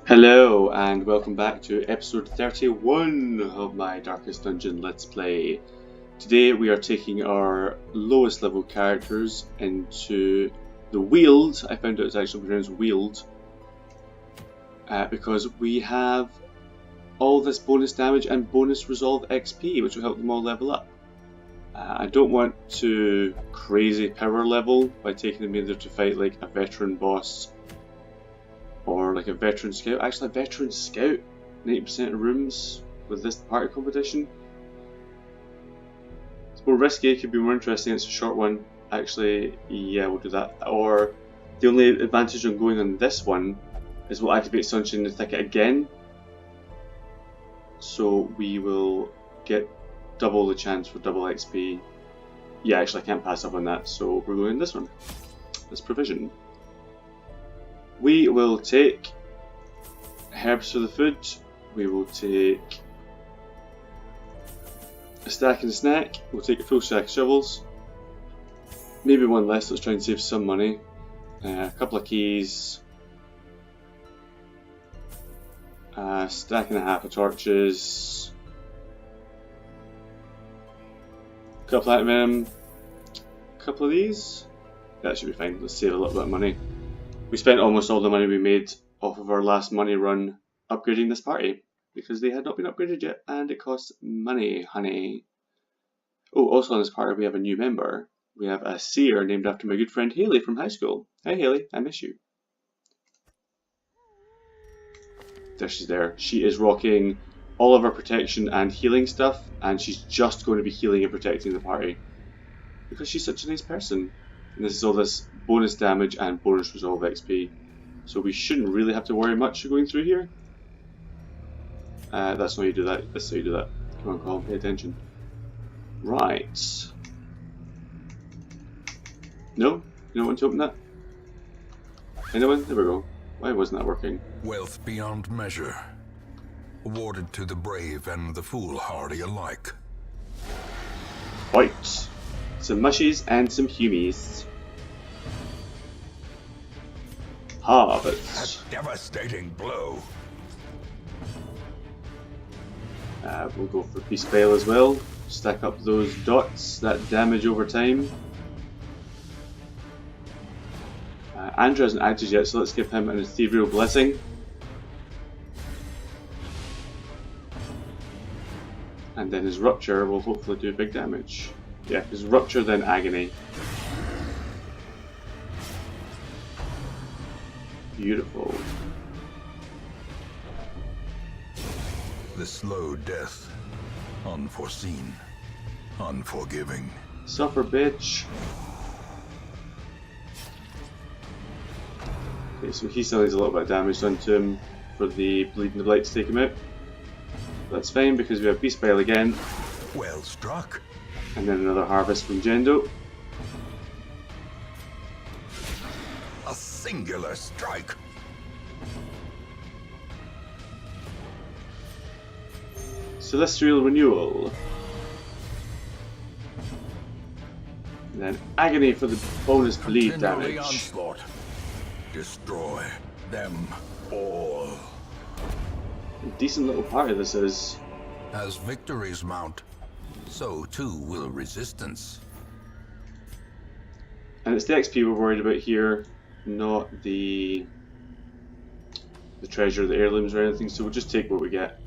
Hello and welcome back to episode 31 of my Darkest Dungeon Let's Play. Today we are taking our lowest level characters into the Weald. I found out it's actually pronounced Weald. Because we have all this bonus damage and bonus resolve XP, which will help them all level up. I don't want to crazy power level by taking them either to fight like a veteran boss or like a veteran scout. Actually, a veteran scout, 90% of rooms with this party competition. It's more risky, it could be more interesting, it's a short one. Actually, yeah, we'll do that. Or the only advantage on going on this one is we'll activate Sunshine in the Thicket again. So we will get double the chance for double XP. Yeah, actually I can't pass up on that, so we're going on this one. This provision. We will take herbs for the food, we will take a stack and a snack, we'll take a full stack of shovels, maybe one less, let's try and save some money, a couple of keys, a stack and a half of torches, a couple of them, a couple of these, that should be fine, let's save a little bit of money. We spent almost all the money we made off of our last money run upgrading this party because they had not been upgraded yet and it costs money, honey. Oh, also on this party we have a new member. We have a seer named after my good friend Haley from high school. Hi Haley, I miss you. There she's there. She is rocking all of our protection and healing stuff and she's just going to be healing and protecting the party because she's such a nice person. And this is all this bonus damage and bonus resolve XP. So we shouldn't really have to worry much going through here. That's not how you do that. That's how you do that. Come on, Colin, pay attention. Right. No? You don't want to open that? Anyone? There we go. Why wasn't that working? Wealth beyond measure. Awarded to the brave and the foolhardy alike. Right. Some mushies and some humies. Harvest. A devastating blow. We'll go for Beast Bale as well. Stack up those dots, that damage over time. Andrew hasn't acted yet, so let's give him an Ethereal Blessing. And then his Rupture will hopefully do big damage. Yeah, his Rupture then Agony. Beautiful. The slow death. Unforeseen. Unforgiving. Suffer, bitch. Okay, so he still needs a little bit of damage done to him for the Bleeding the Blight to take him out. That's fine because we have Beast Bile again. Well struck. And then another Harvest from Jendo. A singular strike. Celestial Renewal. And then Agony for the bonus bleed damage. Onslaught. Destroy them all. A decent little party this is. As victories mount, so too will resistance. And it's the XP we're worried about here, not the treasure, the heirlooms or anything, so we'll just take what we get.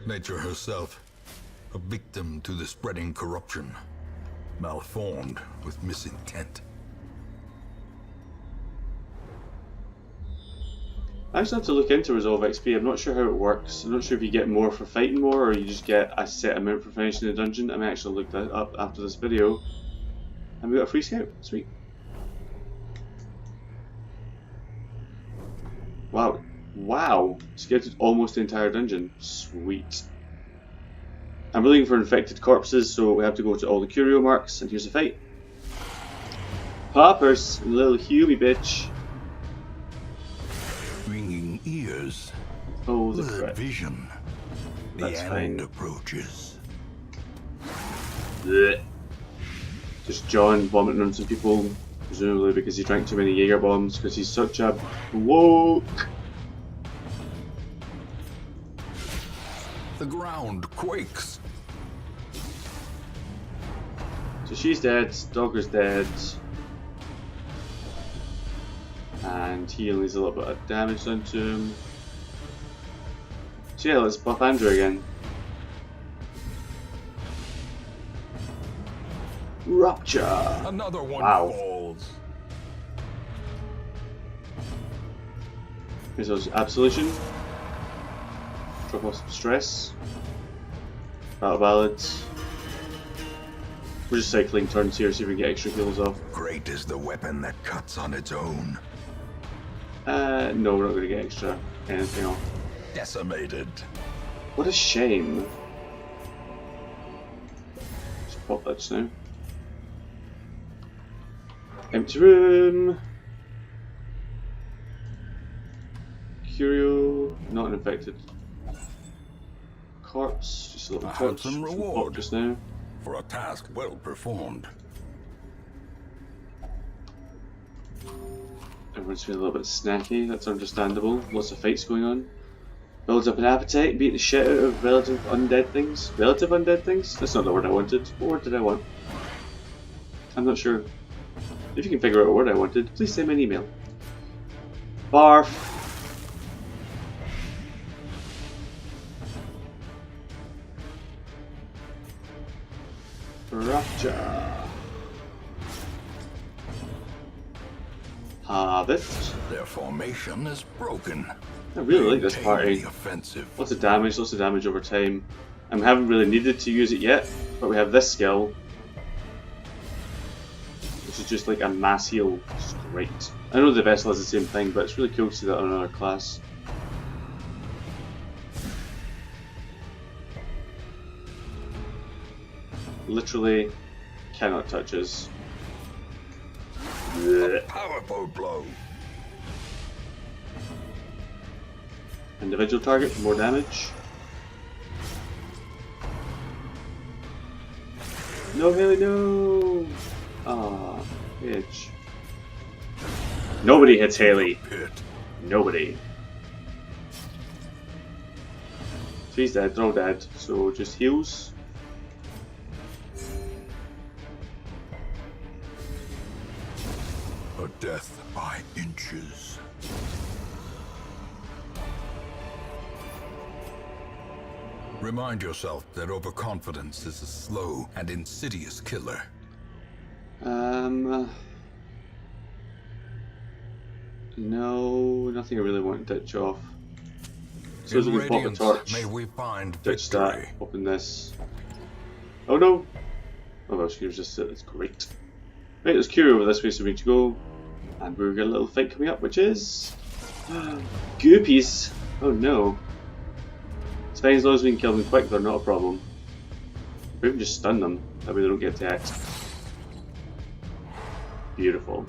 Nature herself, a victim to the spreading corruption, malformed with misintent. I just have to look into Resolve XP, I'm not sure how it works. I'm not sure if you get more for fighting more or you just get a set amount for finishing the dungeon. I may actually look that up after this video. And we got a free scout, sweet. Wow, wow, scouted almost the entire dungeon, sweet. I'm looking for infected corpses, so we have to go to all the curio marks, and here's a fight. Poppers, little Huey bitch. Ringing ears. Oh, the Blurred crap. vision. That's The fine. end approaches. Blech. Just John vomiting on some people, presumably because he drank too many Jaeger bombs because he's such a bloke. The ground quakes. So she's dead, Dogger's dead. And he only has a little bit of damage done to him. So yeah, let's buff Andrew again. Rupture! Another one Wow. falls. Here's those Absolution. Drop off some stress. Battle Ballads. We're just cycling turns here so we can get extra heals off. Great is the weapon that cuts on its own. No, we're not going to get extra anything off. Decimated. What a shame. Just pop that just now. Empty room. Curio, not an infected corpse. Just a little A touch. handsome Some reward. pop just now. For a task well performed. Everyone's feeling a little bit snacky. That's understandable. Lots of fights going on. Builds up an appetite. Beat the shit out of relative undead things. Relative undead things? That's not the word I wanted. What word did I want? I'm not sure. If you can figure out what word I wanted, please send me an email. Barf. Rupture. Harvest. Their formation is broken. I really like this Maintain party. the offensive. Lots of damage over time. I haven't really needed to use it yet, but we have this skill, which is just like a mass heal, which is great. I know the vessel has the same thing, but it's really cool to see that on another class. Literally cannot touch us. A powerful blow. Individual target for more damage. No, Haley, no! Ah, bitch. Nobody hits Haley. Pit. Nobody. She's dead, they're all dead, so just heals. A death by inches. Remind yourself that overconfidence is a slow and insidious killer. No, nothing I really want to ditch off. So as In we can pop a Radiance, torch, may we find ditch victory. that, open this. Oh no! Oh well, Curo's just it, that's great. Right, there's Curo over this way, so we need to go. And we've got a little fight coming up, which is... Goopies! Oh no. It's fine as long as we can kill them quick, they're not a problem. We can just stun them, that way they don't get attacked. Beautiful.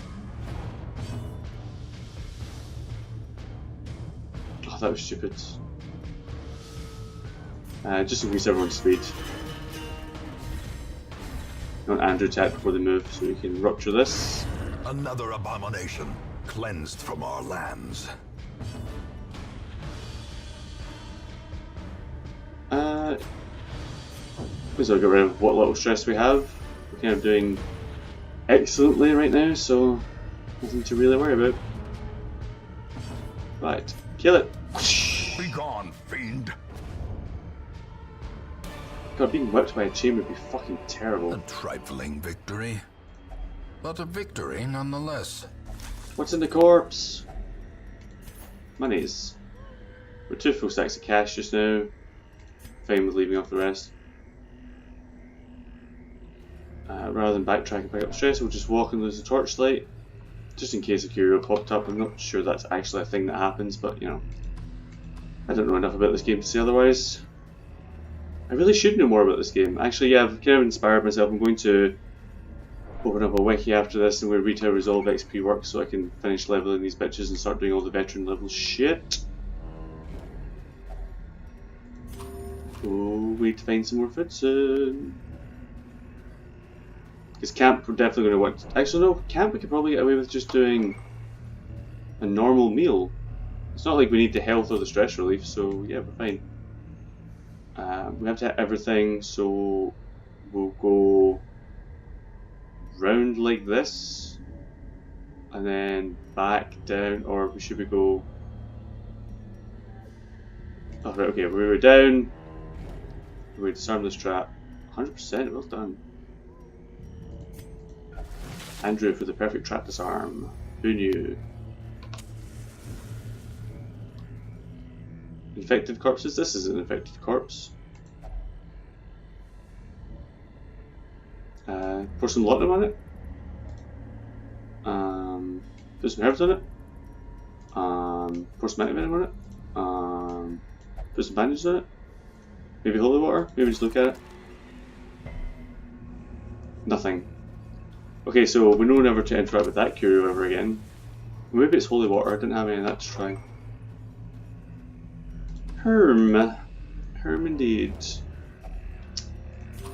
Oh, that was stupid. Just increase everyone's speed. I want Andrew attack before they move, so we can rupture this. Another abomination cleansed from our lands. So I'll get rid of what little stress we have. We're kind of doing excellently right now, so nothing to really worry about. Right, kill it. Be gone, fiend. God, being whipped by a chain would be fucking terrible. A trifling victory, but a victory nonetheless. What's in the corpse? Monies. We're 2 full stacks of cash just now. Fine with leaving off the rest. Rather than backtrack and pick up stress, we'll just walk and lose the torchlight. Just in case a curio popped up. I'm not sure that's actually a thing that happens, but you know. I don't know enough about this game to say otherwise. I really should know more about this game. Actually, yeah, I've kind of inspired myself. I'm going to open up a wiki after this and we'll read how Resolve XP works so I can finish leveling these bitches and start doing all the veteran level shit. Oh, wait to find some more food soon. Because camp, we're definitely going to want... Actually, no, camp we could probably get away with just doing a normal meal. It's not like we need the health or the stress relief, so yeah, we're fine. We have to hit everything, so we'll go round like this, and then back down, or should we go... Oh, right, okay, we were down, we disarm this trap. 100%, well done. Andrew for the perfect trap disarm. Who knew? Infected corpses? This is an infected corpse. Pour some laudanum on it. Put some herbs on it. Pour some antivenom on it. Put some bandages on it. Maybe holy water. Maybe just look at it. Nothing. Okay, so we know never to interact with that curio ever again. Maybe it's holy water. I didn't have any of that to try. Herm indeed.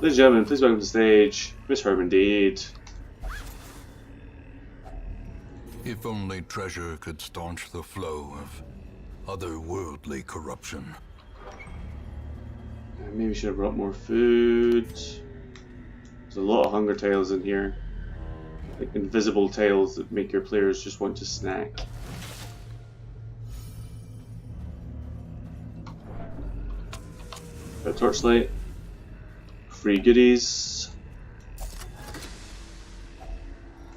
Ladies and gentlemen, please welcome to the stage, Miss Herm indeed. If only treasure could staunch the flow of otherworldly corruption. Maybe we should have brought more food. There's a lot of hunger tiles in here. Like invisible tiles that make your players just want to snack. A torchlight. Free goodies.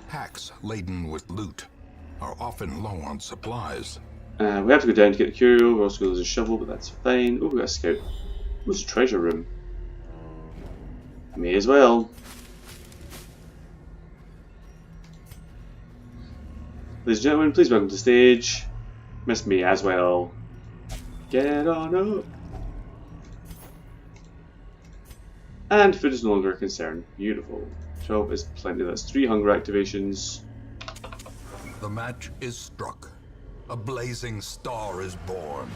Packs laden with loot are often low on supplies. We have to go down to get the curio. We also got a shovel, but that's fine. Oh, we got a scout. What's a treasure room? May as well. Ladies and gentlemen, please welcome to the stage, Miss Me as well. Get on up. And food is no longer a concern. Beautiful. 12 is plenty. That's 3 hunger activations. The match is struck. A blazing star is born.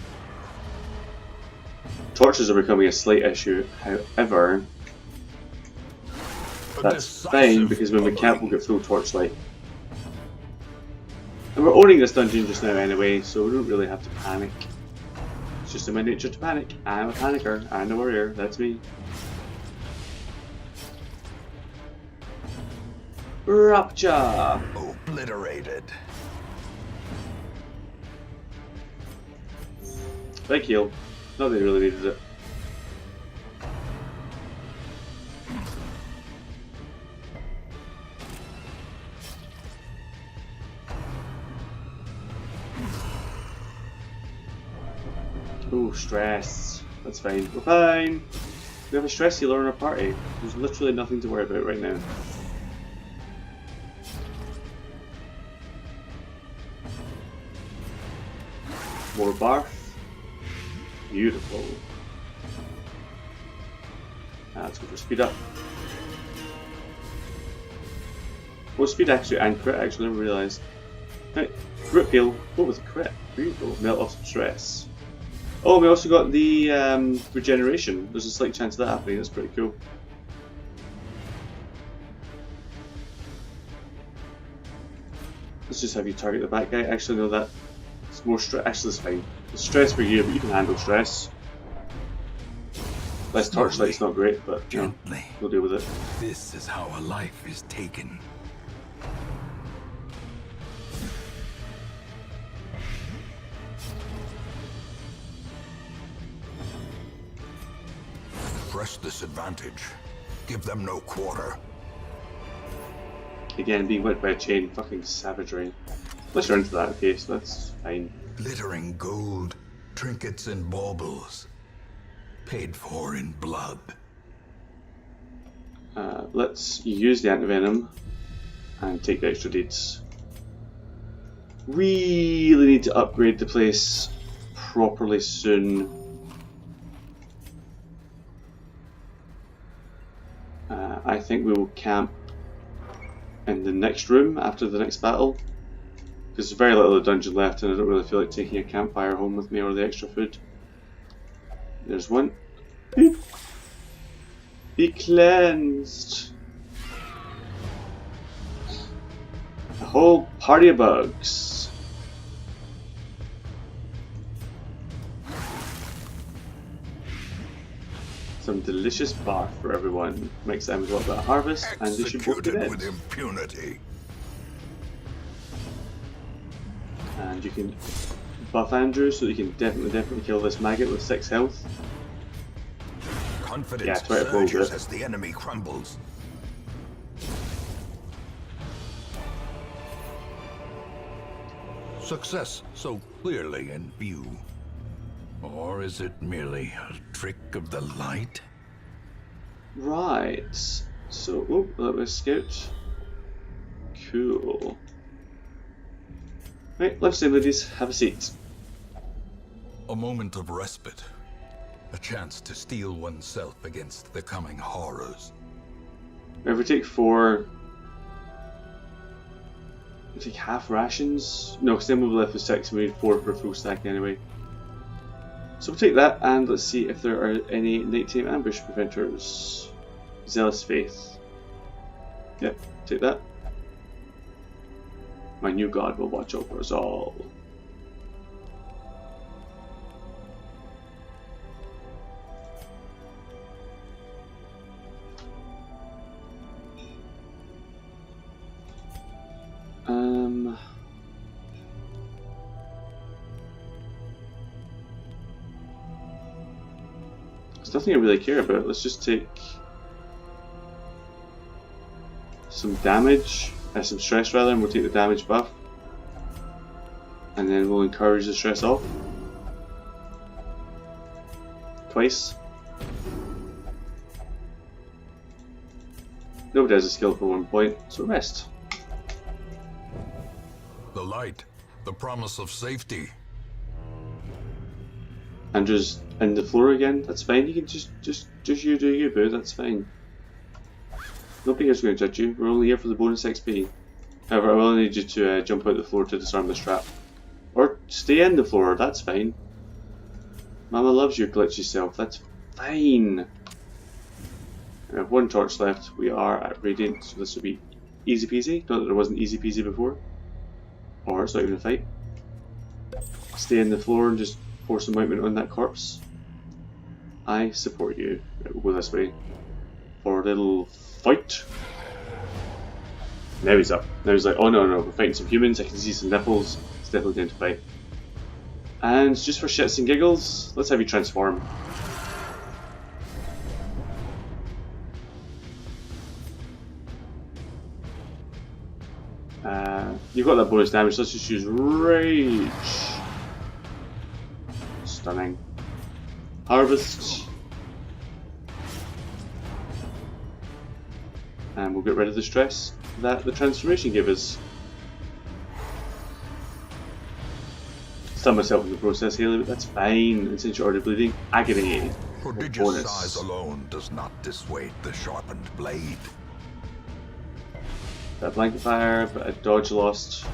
Torches are becoming a slight issue, however, that's fine because when we camp we'll get full torchlight. And we're owning this dungeon just now anyway, so we don't really have to panic. It's just in my nature to panic. I'm a panicker, I'm a warrior, that's me. Rapture! Obliterated. Big heal. Not that he really needed it. Ooh, stress. That's fine. We're fine. We have a stress healer in our party. There's literally nothing to worry about right now. More barf. Beautiful. Let's go for speed up. Oh, speed actually and crit actually, I never realised. Right, root heal. What was the crit? Beautiful. Melt off some stress. Oh, we also got the regeneration. There's a slight chance of that happening. That's pretty cool. Let's just have you target the back guy. Actually, no, that. It's more stress. Actually, it's fine. It's stress for you, but you can handle stress. Less torchlight's not great, but gently. We'll deal with it. This is how a life is taken. Press this advantage. Give them no quarter. Again, being whipped by a chain, fucking savagery. Let's run into that, okay, so that's fine. Glittering gold, trinkets and baubles. Paid for in blood. Let's use the antivenom and take the extra deeds. Really need to upgrade the place properly soon. I think we will camp in the next room after the next battle. Because there's very little of the dungeon left and I don't really feel like taking a campfire home with me or the extra food. There's one. Be cleansed. whole party of bugs. Some delicious barf for everyone. Makes them a little bit of harvest, and they should both be dead. With impunity. And you can buff Andrew so that you can definitely kill this maggot with 6 health. Confidence surges as the enemy crumbles. Success so clearly in view. Or is it merely a trick of the light? Right. So, oh, that was scout. Cool. Right, left side ladies, have a seat. A moment of respite. A chance to steel oneself against the coming horrors. If we take 4... we take half rations? No, because then we'll be left with 6 and we need 4 for a full stack anyway. So we'll take that and let's see if there are any nighttime ambush preventers. Zealous Faith. Yep, take that. My new god will watch over us all. There's nothing I really care about. Let's just take some damage, some stress rather, and we'll take the damage buff. And then we'll encourage the stress off. Twice. Nobody has a skill for 1 point, so rest. The light, the promise of safety. Andrew's in the floor again. That's fine. You can just you do you, boo. That's fine. Nobody here's going to judge you. We're only here for the bonus XP. However, I will need you to jump out the floor to disarm this trap, or stay in the floor. That's fine. Mama loves your glitchy self. That's fine. We have 1 torch left. We are at Radiant, so this will be easy peasy. Not that there wasn't easy peasy before, or it's not even a fight. Stay in the floor and just pour some ointment on that corpse. I support you. Right, we'll go this way for a little fight. Now he's up. Now he's like, oh no, we're fighting some humans. I can see some nipples. It's definitely going to fight. And just for shits and giggles, let's have you transform. You've got that bonus damage, so let's just use Rage. Stunning. Harvest. And we'll get rid of the stress that the transformation gave us. Stun myself in the process, Haley, but that's fine. And since you're already bleeding, agony. Prodigious size alone does not dissuade the sharpened blade. That blanket fire, but a dodge lost.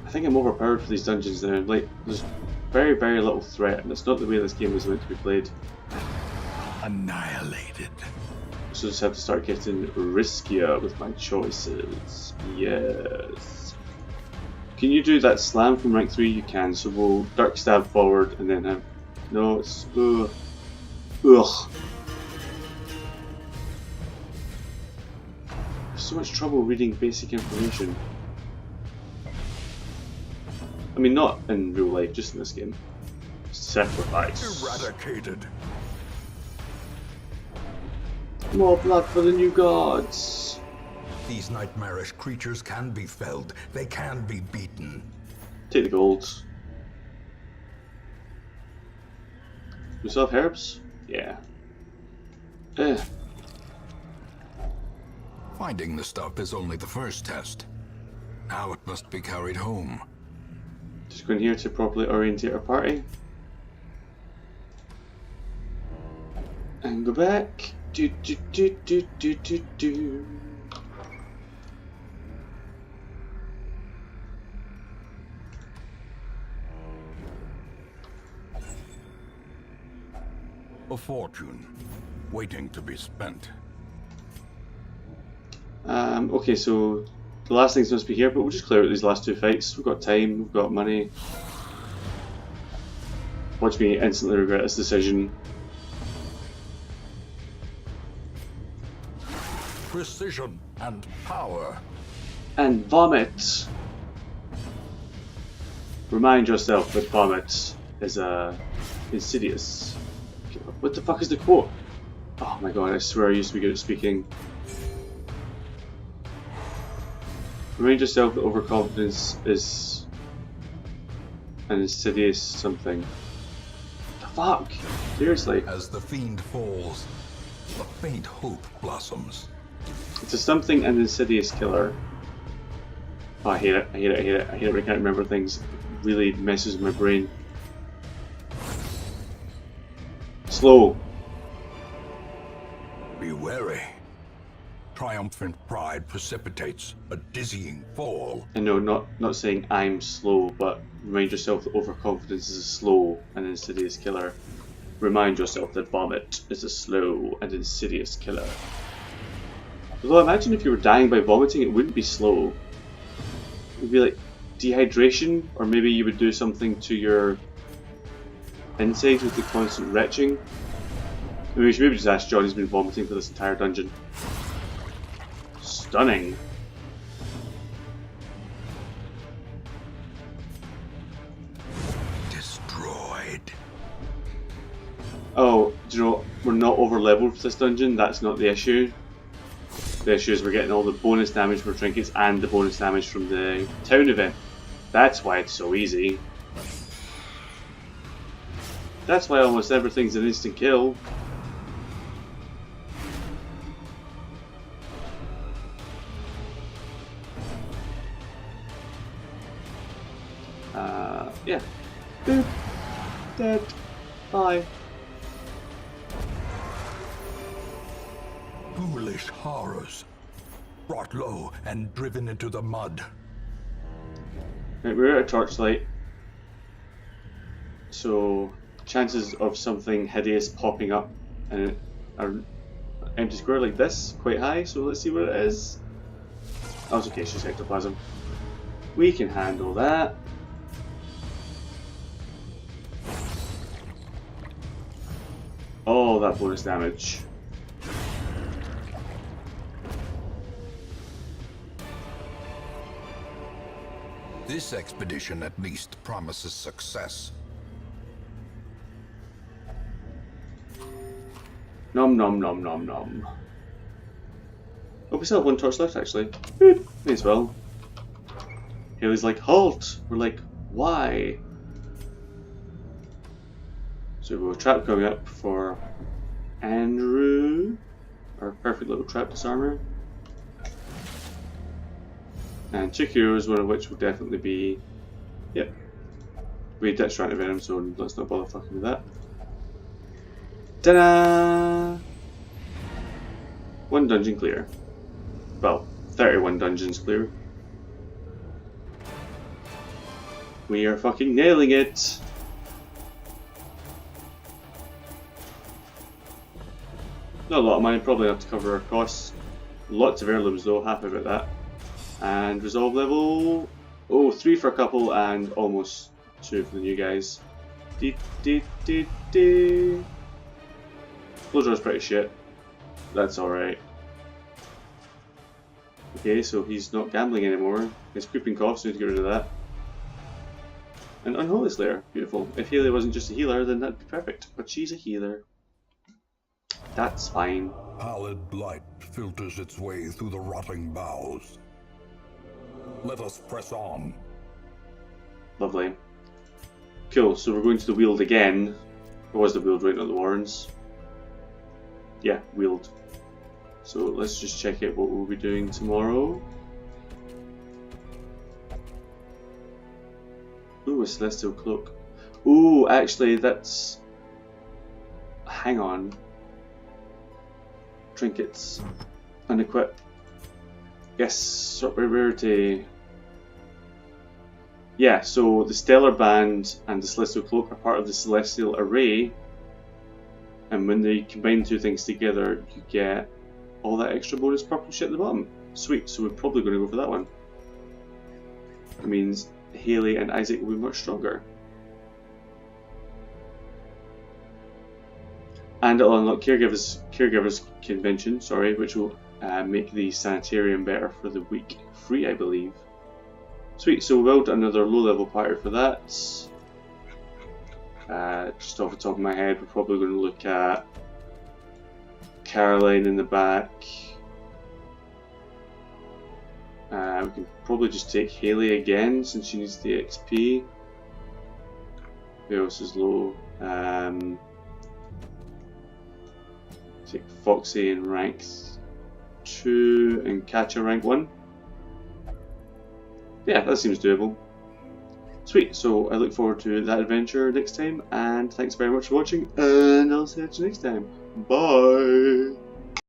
I think I'm overpowered for these dungeons now. Like, there's very, very little threat, and it's not the way this game is meant to be played. Annihilated. So I just have to start getting riskier with my choices. Yes. Can you do that slam from rank 3? You can, so we'll dark stab forward and then have... No, it's... Ugh. Ugh. So much trouble reading basic information. I mean, not in real life, just in this game. Sacrifice. Eradicated. More blood for the new gods. These nightmarish creatures can be felled. They can be beaten. Take the golds. We still have herbs? Yeah. Finding the stuff is only the first test. Now it must be carried home. Just go in here to properly orientate our party. And go back. Do do do do do do do. A fortune, waiting to be spent. Okay, so the last thing's supposed to be here, but we'll just clear out these last two fights. We've got time, we've got money. Watch me instantly regret this decision. Precision and power. And vomit! Remind yourself that vomit is insidious. What the fuck is the quote? Oh my god, I swear I used to be good at speaking. Remind yourself that overconfidence is an insidious something. The fuck? Seriously. As the fiend falls, a faint hope blossoms. It's a something an insidious killer. Oh, I hate it, I hate it, I hate it. I hate it when I can't remember things. It really messes with my brain. Slow. Be wary. Triumphant pride precipitates a dizzying fall. I know, not saying I'm slow, but remind yourself that overconfidence is a slow and insidious killer. Remind yourself that vomit is a slow and insidious killer. Although imagine if you were dying by vomiting, it wouldn't be slow. It would be like dehydration, or maybe you would do something to your insides with the constant retching. I mean, we should maybe just ask John, he's been vomiting for this entire dungeon. Stunning. Destroyed. Oh, do you know, we're not over leveled for this dungeon, that's not the issue. The issue is we're getting all the bonus damage from trinkets and the bonus damage from the town event. That's why it's so easy. That's why almost everything's an instant kill. Yeah. Boop. Dead. Bye. Foolish horrors. Brought low and driven into the mud. Right, we're at a torchlight. So, chances of something hideous popping up in an empty square like this, quite high, so let's see what it is. Oh, it's okay, it's just ectoplasm. We can handle that. Oh, that bonus damage. This expedition at least promises success. Nom nom nom nom nom. Oh, we still have one torch left actually. Boop. May as well. Haley's like, halt! We're like, why? So we've got a trap coming up for Andrew. Our perfect little trap disarmer. And 2 heroes, one of which will definitely be... Yep. We ditched Rant of Venom, so let's not bother fucking with that. Ta-da! 1 dungeon clear. Well, 31 dungeons clear. We are fucking nailing it! Not a lot of money, probably enough to cover our costs. Lots of heirlooms though, happy about that. And resolve level... Oh, 3 for a couple and almost 2 for the new guys. Flow draw's pretty shit. That's alright. Okay, so he's not gambling anymore. His creeping coughs, need to get rid of that. And Unholy Slayer, beautiful. If Haley wasn't just a healer, then that'd be perfect. But she's a healer. That's fine. Pallid light filters its way through the rotting boughs. Let us press on. Lovely. Cool, so we're going to the Weald again. Or was the Weald right, not the Warrens? Yeah, Weald. So let's just check out what we'll be doing tomorrow. Ooh, a Celestial Cloak. Ooh, actually that's... Hang on. Trinkets. Unequip. Yes, sort by rarity. Yeah, so the Stellar Band and the Celestial Cloak are part of the Celestial Array, and when they combine 2 things together, you get all that extra bonus purple shit at the bottom. Sweet, so we're probably going to go for that one. That means Haley and Isaac will be much stronger. And it'll unlock caregivers convention, which will make the sanitarium better for the week free, I believe. Sweet, so we'll build another low-level party for that. Just off the top of my head, we're probably going to look at Caroline in the back. We can probably just take Haley again since she needs the XP. Who else is low? Take Foxy in rank 2 and Katja rank 1. Yeah, that seems doable. Sweet, so I look forward to that adventure next time, and thanks very much for watching, and I'll see you next time. Bye!